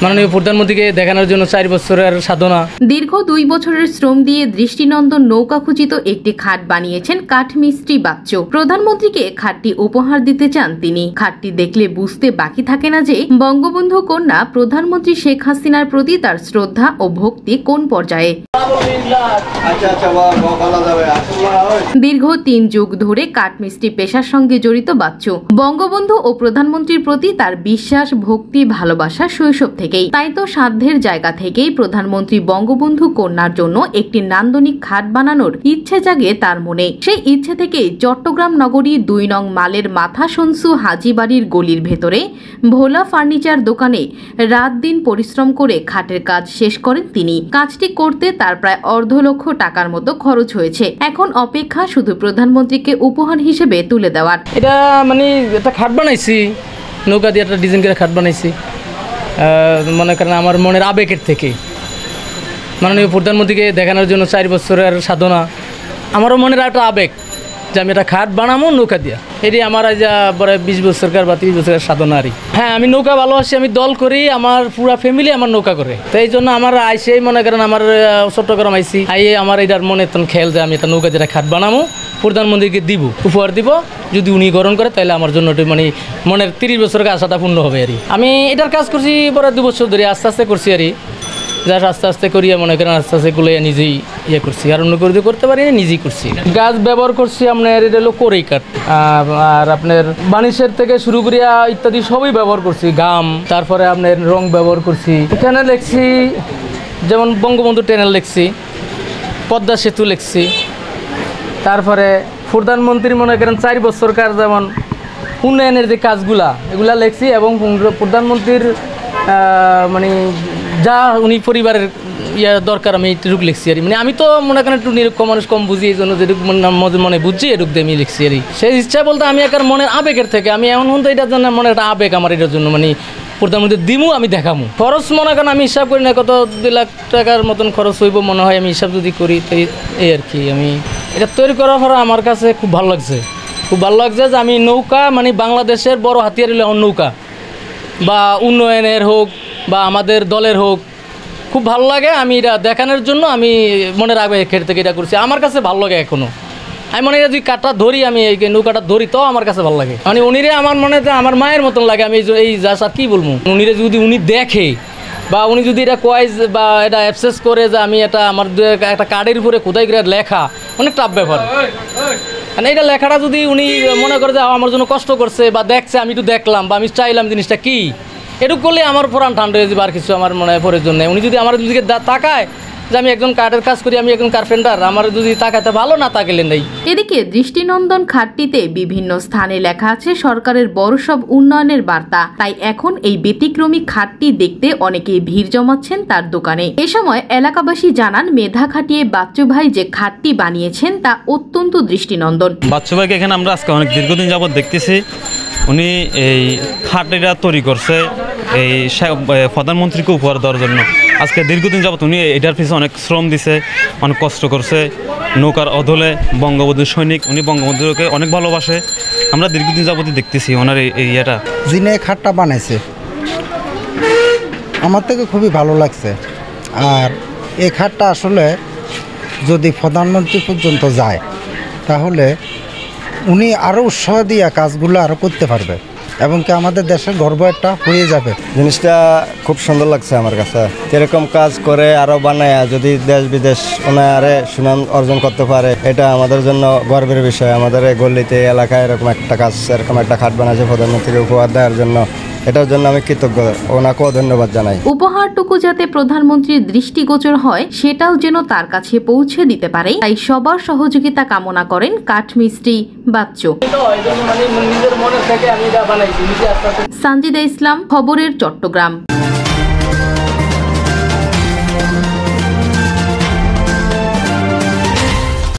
মাননীয় প্রধানমন্ত্রীকে দেখানোর জন্য 4 বছরের সাধনা। দীর্ঘ 2 বছরের শ্রম দিয়ে দৃষ্টিনন্দন নৌকা খচিত একটি খাট বানিয়েছেন কাঠমিস্ত্রি বাচ্চু। প্রধানমন্ত্রীকে খাটটি উপহার দিতে চান তিনি। খাটটি দেখলে বুঝতে বাকি থাকে না যে বঙ্গবন্ধু কন্যা প্রধানমন্ত্রী শেখ হাসিনার প্রতি তার শ্রদ্ধা ও ভক্তি কোন পর্যায়ে। দীর্ঘ 3 যুগ ধরে কাঠমিস্ত্রি পেশার সঙ্গে জড়িত বাচ্চু। বঙ্গবন্ধু ও প্রধানমন্ত্রীর প্রতি তার বিশ্বাস, ভক্তি, ভালোবাসা শৈশব থেকেই। তাই তো সাধ্যের জায়গা থেকেই প্রধানমন্ত্রী বঙ্গবন্ধু কন্যার জন্য একটি নান্দনিক খাট বানানোর ইচ্ছে জাগে তার মনে। সেই ইচ্ছে থেকেই চট্টগ্রাম নগরীর 2 নং মালের মাথা সনসু হাজিবাড়ির গলির ভেতরে ভোলা ফার্নিচার দোকানে রাত দিন পরিশ্রম করে খাটের কাজ শেষ করেন তিনি। কাজটি করতে তার প্রায় 1.5 লক্ষ টাকার মতো খরচ হয়েছে। এখন অপেক্ষা শুধু প্রধানমন্ত্রীকে উপহার হিসেবে তুলে দেওয়ার। এটা মানে একটা খাট বানাইছি, নৌকা দিয়ে একটা ডিজাইন করে খাট বানাইছি। মনে করেন আমার মনের আবেগের থেকে মাননীয় প্রধানমন্ত্রীকে দেখানোর জন্য 4 বছরের সাধনা। আমারও মনের একটা আবেগ যে আমি একটা খাট বানাবো নৌকা দিয়া। এটি আমার আজ 20 বছরকার বা 30 বছরের সাধনা আরই। হ্যাঁ, আমি নৌকা ভালোবাসি, আমি দল করি, আমার পুরা ফ্যামিলি আমার নৌকা করে। তো এই জন্য আমার আইসেই মনে করেন আমার চট্টগ্রাম আইসি আইয়ে আমার এটার মনে তখন খেয়াল যে আমি একটা নৌকা যেটা খাট বানাবো প্রধানমন্ত্রীকে দিব, উপহার দিব। যদি উনি গ্রহণ করে তাহলে আমার জন্য মানে মনের 30 বছরের আশাটা পূর্ণ হবে আর আমি এটার কাজ করছি পরে 2 বছর ধরে আস্তে আস্তে করছি আর যা আস্তে আস্তে করিয়া মনে করেন আস্তে আস্তে গুলো নিজেই করছি। আর অন্য করে করতে পারি নিজেই করছি। গাছ ব্যবহার করছি আপনার এটা হলো কোরেই কাঠ, আর আপনার বানিশের থেকে শুরু করিয়া ইত্যাদি সবই ব্যবহার করছি। গাম, তারপরে আপনার রং ব্যবহার করছি। এখানে লিখছি যেমন বঙ্গবন্ধু ট্যানেল লিখছি, পদ্মা সেতু লিখছি, তারপরে প্রধানমন্ত্রী মনে করেন 4 বছরকার যেমন উন্নয়নের যে কাজগুলা এগুলা লিখছি। এবং প্রধানমন্ত্রীর মানে যা উনি পরিবারের দরকার আমি এটুক লিখছি আর মানে আমি তো মনে করেন একটু নিরক্ষর মানুষ, কম বুঝি, এই জন্য যেটুকু মনে বুঝছি এটুক দিয়ে আমি লিখছি আর সেই ইচ্ছা বলতে আমি একার মনের আবেগের থেকে আমি এমন হতো এটার জন্য মনে একটা আবেগ আমার এটার জন্য মানে প্রধানমন্ত্রী দিমু আমি দেখামু। খরচ মনে করেন আমি হিসাব করি না কত 2 লাখ টাকার মতন খরচ হইব মনে হয়। আমি হিসাব যদি করি তো এই আর কি। আমি এটা তৈরি করার পর আমার কাছে খুব ভালো লাগছে, খুব ভালো লাগছে যে আমি নৌকা মানে বাংলাদেশের বড় হাতিয়ার হলো নৌকা, বা উন্নয়নের হোক বা আমাদের দলের হোক, খুব ভালো লাগে। আমি এটা দেখানোর জন্য আমি মনের আবেগের থেকে এটা করছি। আমার কাছে ভালো লাগে এখনও। আমি মনে হয় যদি কাঠটা ধরি, আমি এই নৌকাটা ধরি তো আমার কাছে ভালো লাগে। মানে উনিরে আমার মনে আমার মায়ের মতন লাগে। আমি এই যা আর কী বলবো, উনিরে যদি উনি দেখে বা উনি যদি এটা কয় বা এটা অ্যাপসেস করে যে আমি এটা আমার একটা কার্ডের উপরে কোথায় করে লেখা, অনেক টাফ ব্যাপার। মানে এটা লেখাটা যদি উনি মনে করে যে আমার জন্য কষ্ট করছে বা দেখছে, আমি একটু দেখলাম বা আমি চাইলাম জিনিসটা কী, এটুকু করলে আমার পুরান ঠান্ডা হয়ে যাবে। আর কিছু আমার মনে হয় প্রয়োজন নেই। উনি যদি আমার দিকে তাকায় যে আমি একজন কাঠের কাজ করি, আমি একজন কার্পেন্টার, আমার যদি তাকাতে ভালো না তাকালে নেই। এদিকে দৃষ্টিনন্দন খাটটিতে বিভিন্ন স্থানে লেখা আছে সরকারের বড় সব উন্নয়নের বার্তা। তাই এখন এই ব্যতিক্রমী খাটটি দেখতে অনেকেই ভিড় জমাচ্ছেন তার দোকানে। এ সময় এলাকাবাসী জানান মেধা খাটিয়ে বাচ্চু ভাই যে খাটটি বানিয়েছেন তা অত্যন্ত দৃষ্টিনন্দন। বাচ্চু ভাইকে এখানে আমরা আজকে অনেক দীর্ঘদিন যাবৎ দেখতেছি। উনি এই খাটটা তৈরি করছে এই প্রধানমন্ত্রীকে উপহার দেওয়ার জন্য। আজকে দীর্ঘদিন যাবৎ উনি এটার পিছনে অনেক শ্রম দিছে, অনেক কষ্ট করছে। নৌকার অধলে বঙ্গবন্ধু সৈনিক, উনি বঙ্গবন্ধুকে অনেক ভালোবাসে। আমরা দীর্ঘদিন যাবতই দেখতেছি ওনার এই ইয়েটা। যিনি খাটটা বানাইছে আমার থেকে খুবই ভালো লাগছে। আর এই খাটটা আসলে যদি প্রধানমন্ত্রী পর্যন্ত যায় তাহলে উনি আরও উৎসাহ দিয়ে কাজগুলো আরও করতে পারবে এবং কি আমাদের দেশের গর্ব একটা হয়ে যাবে। জিনিসটা খুব সুন্দর লাগছে আমার কাছে। এরকম কাজ করে আরও বানায় যদি দেশ বিদেশ ওনারে সুনাম অর্জন করতে পারে, এটা আমাদের জন্য গর্বের বিষয়। আমাদের এই গল্লিতে এলাকায় এরকম একটা কাজ, এরকম একটা খাট বানাচ্ছে প্রধানমন্ত্রীকে উপহার দেওয়ার জন্য। এটার জন্য আমি কৃতজ্ঞ, ওনাকেও ধন্যবাদ জানাই। উপহারটুকু যাতে প্রধানমন্ত্রীর দৃষ্টিগোচর হয় সেটাও যেন তার কাছে পৌঁছে দিতে পারে, তাই সবার সহযোগিতা কামনা করেন কাঠমিস্ত্রি বাচ্চু। নিজের মনে থেকে আমি এটা বানাইছি। সানজিদা ইসলাম, খবরের চট্টগ্রাম।